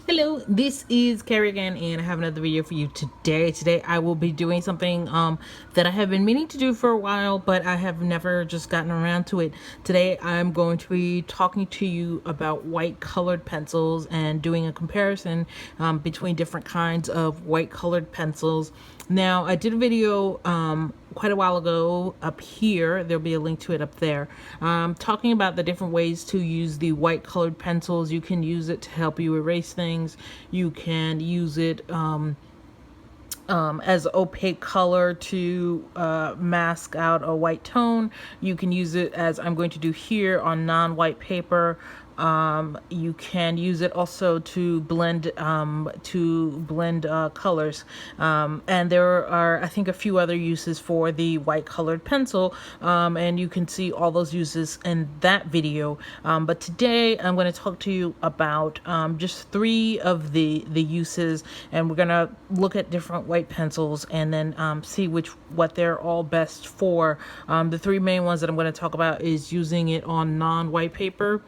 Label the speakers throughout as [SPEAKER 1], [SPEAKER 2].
[SPEAKER 1] Hello, this is Carrie again, and I have another video for you today. Today I will be doing something that I have been meaning to do for a while, but I have never just gotten around to it. Today I'm going to be talking to you about white colored pencils and doing a comparison between different kinds of white colored pencils. Now, I did a video quite a while ago up here. There'll be a link to it up there, talking about the different ways to use the white colored pencils. You can use it to help you erase things. You can use it as opaque color to mask out a white tone. You can use it, as I'm going to do here, on non-white paper. You can use it also to blend colors, and there are, I think, a few other uses for the white colored pencil, and you can see all those uses in that video. But today I'm going to talk to you about just three of the uses, and we're going to look at different white pencils and then see what they're all best for. The three main ones that I'm going to talk about is using it on non-white paper,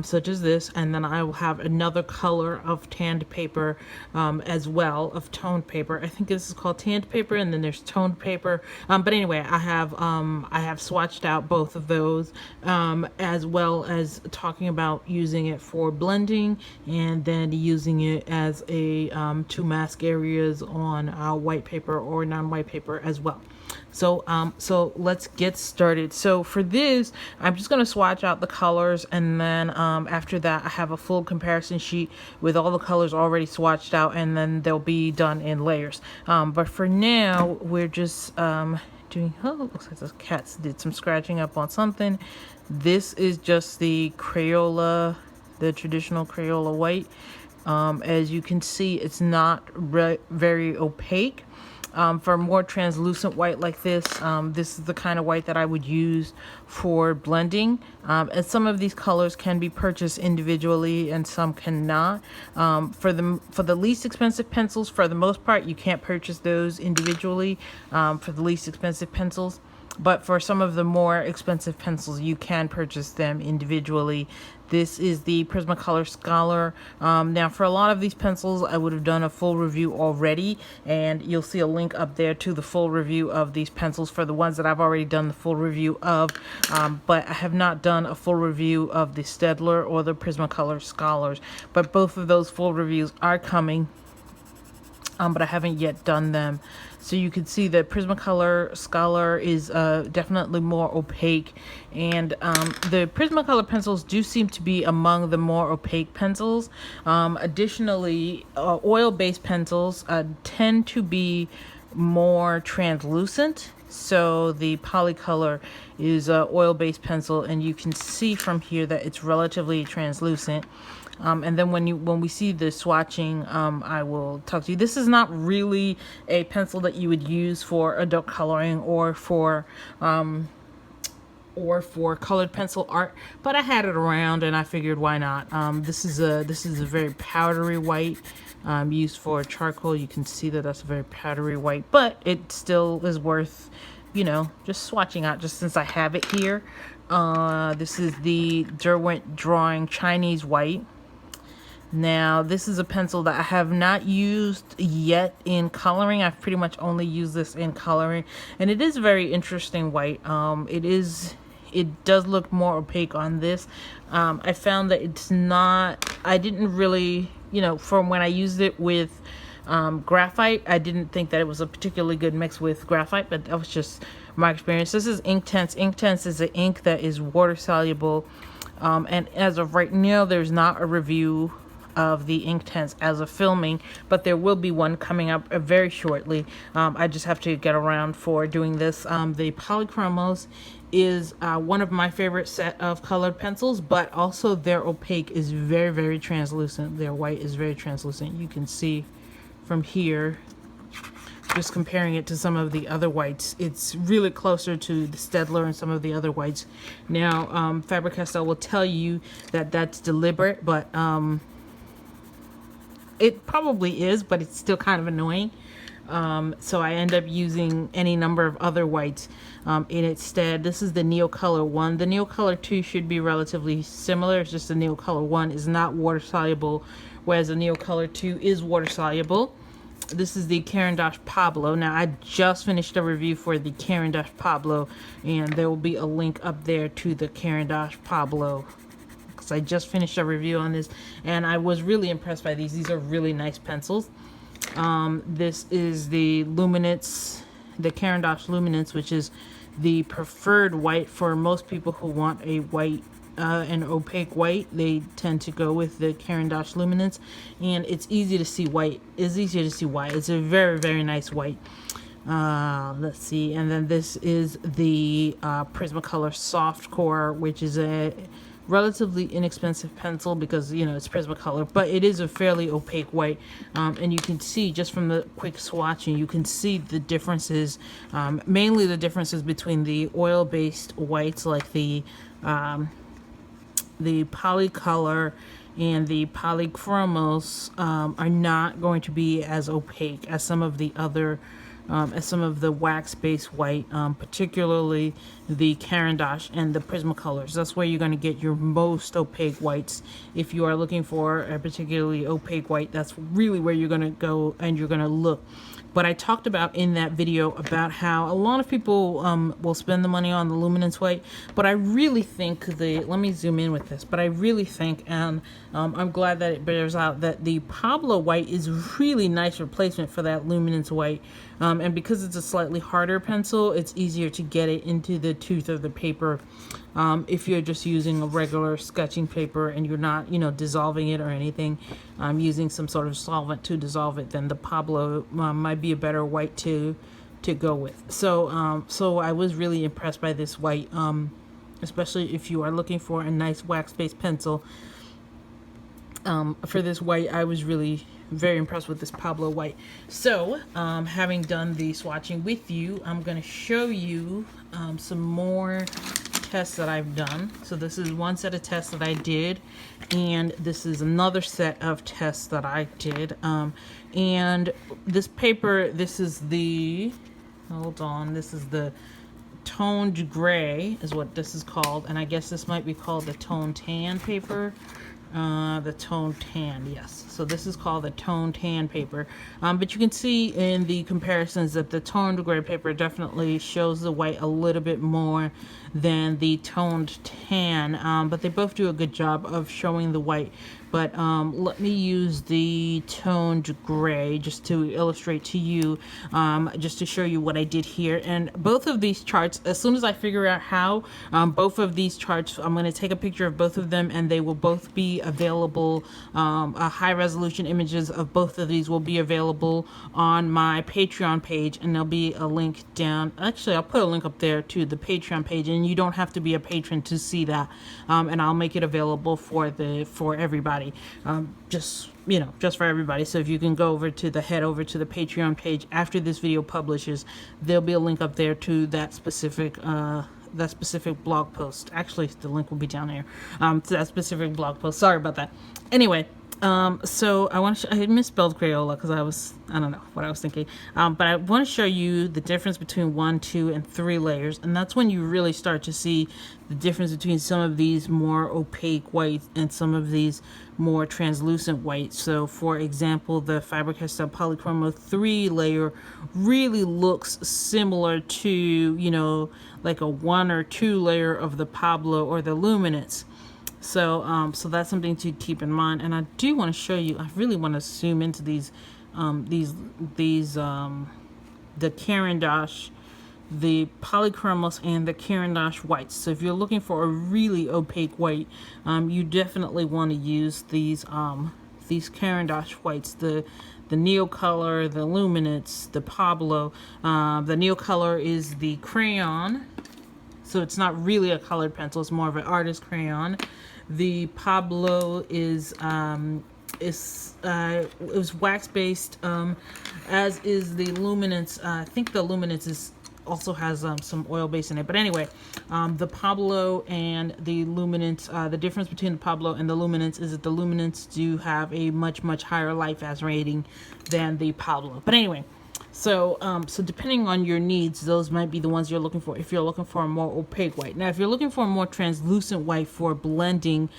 [SPEAKER 1] such as this, and then I will have another color of tanned paper as well, of toned paper. I think this is called tanned paper, and then there's toned paper. But anyway, I have swatched out both of those, as well as talking about using it for blending, and then using it as a to mask areas on white paper or non-white paper as well. So let's get started. So for this, I'm just going to swatch out the colors, and then after that I have a full comparison sheet with all the colors already swatched out, and then they'll be done in layers. But for now, we're just doing, oh, looks like the cats did some scratching up on something. This is just the Crayola, the traditional Crayola white. As you can see, it's not very opaque. For more translucent white like this, this is the kind of white that I would use for blending. And some of these colors can be purchased individually and some cannot. For the least expensive pencils, for the most part, you can't purchase those individually, for the least expensive pencils. But for some of the more expensive pencils, you can purchase them individually. This is the Prismacolor Scholar. Now, for a lot of these pencils, I would have done a full review already, and you'll see a link up there to the full review of these pencils for the ones that I've already done the full review of. But I have not done a full review of the Steadtler or the Prismacolor Scholars. But both of those full reviews are coming. But I haven't yet done them. So you can see that Prismacolor Scholar is definitely more opaque, and the Prismacolor pencils do seem to be among the more opaque pencils. Additionally, oil-based pencils tend to be more translucent. So the Polycolor is an oil-based pencil, and you can see from here that it's relatively translucent. And then when we see the swatching, I will talk to you. This is not really a pencil that you would use for adult coloring or for colored pencil art, but I had it around and I figured, why not? This is a very powdery white, used for charcoal. You can see that that's a very powdery white, but it still is worth, just swatching out, just since I have it here. This is the Derwent Chinese white. Now, this is a pencil that I have not used yet in coloring. I've pretty much only used this in coloring, and it is a very interesting white. It does look more opaque on this. I found that it's not, I didn't really, from when I used it with graphite, I didn't think that it was a particularly good mix with graphite, but that was just my experience. This is Inktense. Inktense is an ink that is water soluble, and as of right now, there's not a review of the Inktense as of filming, but there will be one coming up very shortly. I just have to get around for doing this. The Polychromos is one of my favorite set of colored pencils, but also their opaque is very, very translucent. Their white is very translucent. You can see from here, just comparing it to some of the other whites, it's really closer to the Steadtler and some of the other whites. Now, Faber Castell will tell you that that's deliberate, but it probably is, but it's still kind of annoying. So I end up using any number of other whites in its stead. This is the Neocolor 1. The Neocolor 2 should be relatively similar. It's just the Neocolor 1 is not water soluble whereas the Neocolor 2 is water soluble. This is the Karin-Pablo. Now, I just finished a review for the Karin-Pablo, and there will be a link up there to the Karin-Pablo, because I just finished a review on this, and I was really impressed by these. These are really nice pencils. This is the Luminance, the Caran Luminance, which is the preferred white for most people who want a white, an opaque white. They tend to go with the Caran Luminance, and it's easy to see white. It's easier to see white. It's a very, very nice white. Let's see, and then this is the Prismacolor Soft Core, which is a relatively inexpensive pencil because, you know, it's Prismacolor, but it is a fairly opaque white, and you can see just from the quick swatching, you can see the differences, mainly the differences between the oil-based whites like the Polycolor and the Polychromos are not going to be as opaque as some of the other as some of the wax-based white, particularly the Caran and the Prismacolors. That's where you're going to get your most opaque whites. If you are looking for a particularly opaque white, that's really where you're going to go and you're going to look. But I talked about in that video about how a lot of people will spend the money on the Luminance white, but I really think let me zoom in with this, but I really think, and I'm glad that it bears out, that the Pablo white is really nice replacement for that Luminance white. And because it's a slightly harder pencil, it's easier to get it into the tooth of the paper. If you're just using a regular sketching paper and you're not, you know, dissolving it or anything, using some sort of solvent to dissolve it, then the Pablo might be a better white to go with. So so I was really impressed by this white, especially if you are looking for a nice wax-based pencil. For this white, I was really very impressed with this Pablo white. So having done the swatching with you, I'm going to show you some more tests that I've done. So this is one set of tests that I did, and this is another set of tests that I did. And this paper, this is the, hold on, this is the toned gray is what this is called, and I guess this might be called the toned tan paper. The toned tan, yes. So this is called the toned tan paper. But you can see in the comparisons that the toned gray paper definitely shows the white a little bit more than the toned tan. But they both do a good job of showing the white. But let me use the toned gray just to illustrate to you, just to show you what I did here. And both of these charts, as soon as I figure out how, both of these charts, I'm going to take a picture of both of them, and they will both be available. High resolution images of both of these will be available on my Patreon page, and there'll be a link down. Actually, I'll put a link up there to the Patreon page, and you don't have to be a patron to see that. And I'll make it available for everybody. Just, you know, just for everybody. So if you can go over to head over to the Patreon page after this video publishes, there'll be a link up there to that specific blog post. Actually, the link will be down there to that specific blog post. Sorry about that. Anyway, so I misspelled Crayola because I don't know what I was thinking. But I want to show you the difference between 1, 2, and 3 layers. And that's when you really start to see the difference between some of these more opaque whites and some of these more translucent whites. So for example, the Faber Castell Polychromos 3 layer really looks similar to, you know, like a 1 or 2 layer of the Pablo or the Luminance. So so that's something to keep in mind. And I do want to show you, I really want to zoom into these the Caran, the Polychromos, and the Caran whites. So if you're looking for a really opaque white, you definitely want to use these Caran whites, the Neocolor, the Luminance, the Pablo. The Neocolor is the crayon, so it's not really a colored pencil, it's more of an artist crayon. The Pablo is it was wax based, as is the Luminance. I think the Luminance also has some oil base in it, but anyway, the Pablo and the Luminance, the difference between the Pablo and the Luminance is that the Luminance do have a much higher life as rating than the Pablo. But anyway, So depending on your needs, those might be the ones you're looking for if you're looking for a more opaque white. Now, if you're looking for a more translucent white for blending,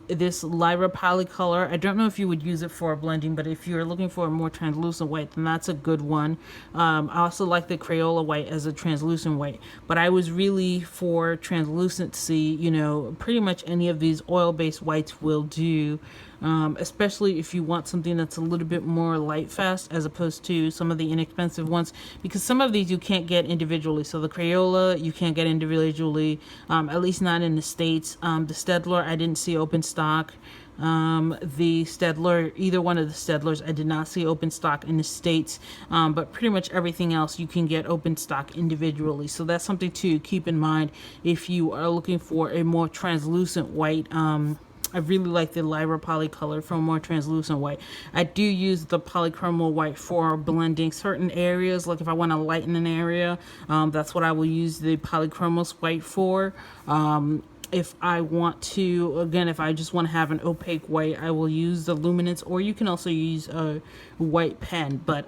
[SPEAKER 1] this Lyra Polycolor, I don't know if you would use it for blending, but if you're looking for a more translucent white, then that's a good one. I also like the Crayola white as a translucent white, but I was really for translucency, you know, pretty much any of these oil-based whites will do. Especially if you want something that's a little bit more light fast as opposed to some of the inexpensive ones, because some of these you can't get individually. So the Crayola you can't get individually, at least not in the States. The Steadtler I didn't see open stock. The Steadtler, either one of the Steadtlers, I did not see open stock in the States, but pretty much everything else you can get open stock individually. So that's something to keep in mind if you are looking for a more translucent white. I really like the Lyra Polycolor for a more translucent white. I do use the polychromo white for blending certain areas. Like if I want to lighten an area, that's what I will use the Polychromos white for. If I want to, again, if I just want to have an opaque white, I will use the Luminance, or you can also use a white pen. But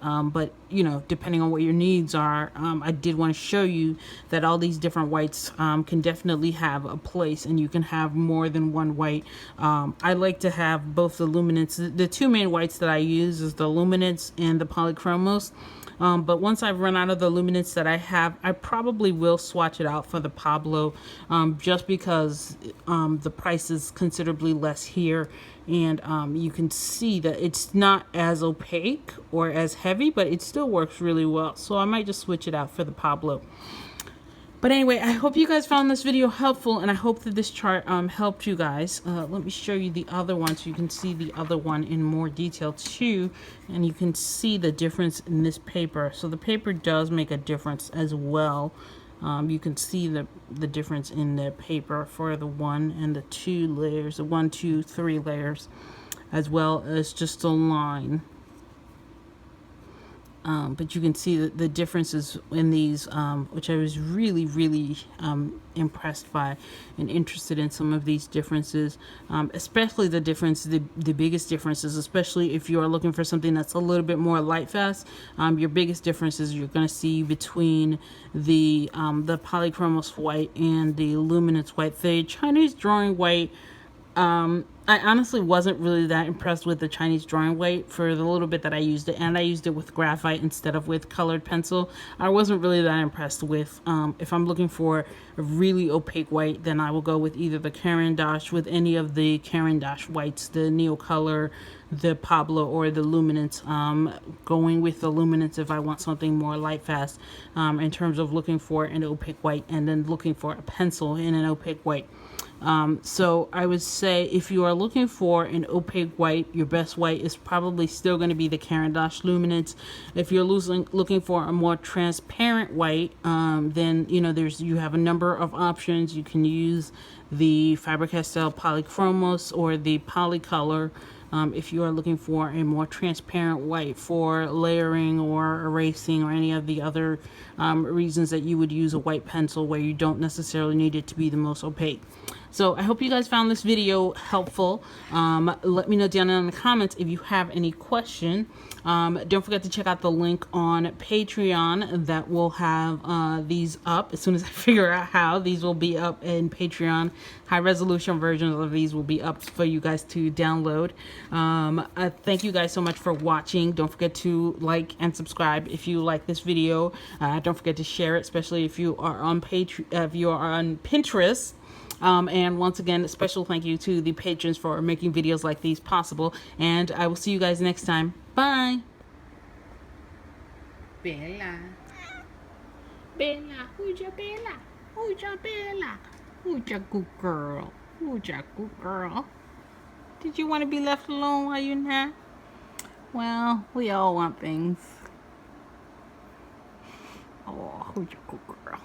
[SPEAKER 1] you know, depending on what your needs are, I did want to show you that all these different whites can definitely have a place, and you can have more than one white. I like to have both the Luminance. The two main whites that I use is the Luminance and the Polychromos. But once I've run out of the Luminance that I have, I probably will swatch it out for the Pablo, just because the price is considerably less here, and you can see that it's not as opaque or as heavy, but it still works really well. So I might just switch it out for the Pablo. But anyway, I hope you guys found this video helpful, and I hope that this chart helped you guys. Let me show you the other one so you can see the other one in more detail too, and you can see the difference in this paper. So the paper does make a difference as well. You can see the difference in the paper for the 1 and the 2 layers, the 1, 2, 3 layers, as well as just a line. But you can see the differences in these, which I was really, really impressed by and interested in some of these differences, especially the biggest differences, especially if you're looking for something that's a little bit more light fast. Your biggest differences you're going to see between the Polychromos white and the Luminance white. The Chinese drawing white, I honestly wasn't really that impressed with the Chinese drawing white for the little bit that I used it, and I used it with graphite instead of with colored pencil. I wasn't really that impressed with. If I'm looking for a really opaque white, then I will go with either the Caran with any of the Caran whites, the Neocolor, the Pablo, or the Luminance. Going with the Luminance if I want something more light fast, in terms of looking for an opaque white, and then looking for a pencil in an opaque white. So I would say if you are looking for an opaque white, your best white is probably still going to be the Caran Luminance. If you're looking for a more transparent white, then you know you have a number of options. You can use the Faber Castell Polychromos or the Polycolor. If you are looking for a more transparent white for layering or erasing or any of the other reasons that you would use a white pencil where you don't necessarily need it to be the most opaque. So I hope you guys found this video helpful. Let me know down in the comments if you have any question. Don't forget to check out the link on Patreon that will have these up as soon as I figure out how. These will be up in Patreon. High resolution versions of these will be up for you guys to download. Thank you guys so much for watching. Don't forget to like and subscribe if you like this video. Don't forget to share it, especially if you are on Pinterest. And once again, a special thank you to the patrons for making videos like these possible. And I will see you guys next time. Bye. Bella. Bella. Who's your Bella? Who's your Bella? Who's your good girl? Who's your good girl? Did you want to be left alone while you're not? Well, we all want things. Oh, who's your good girl?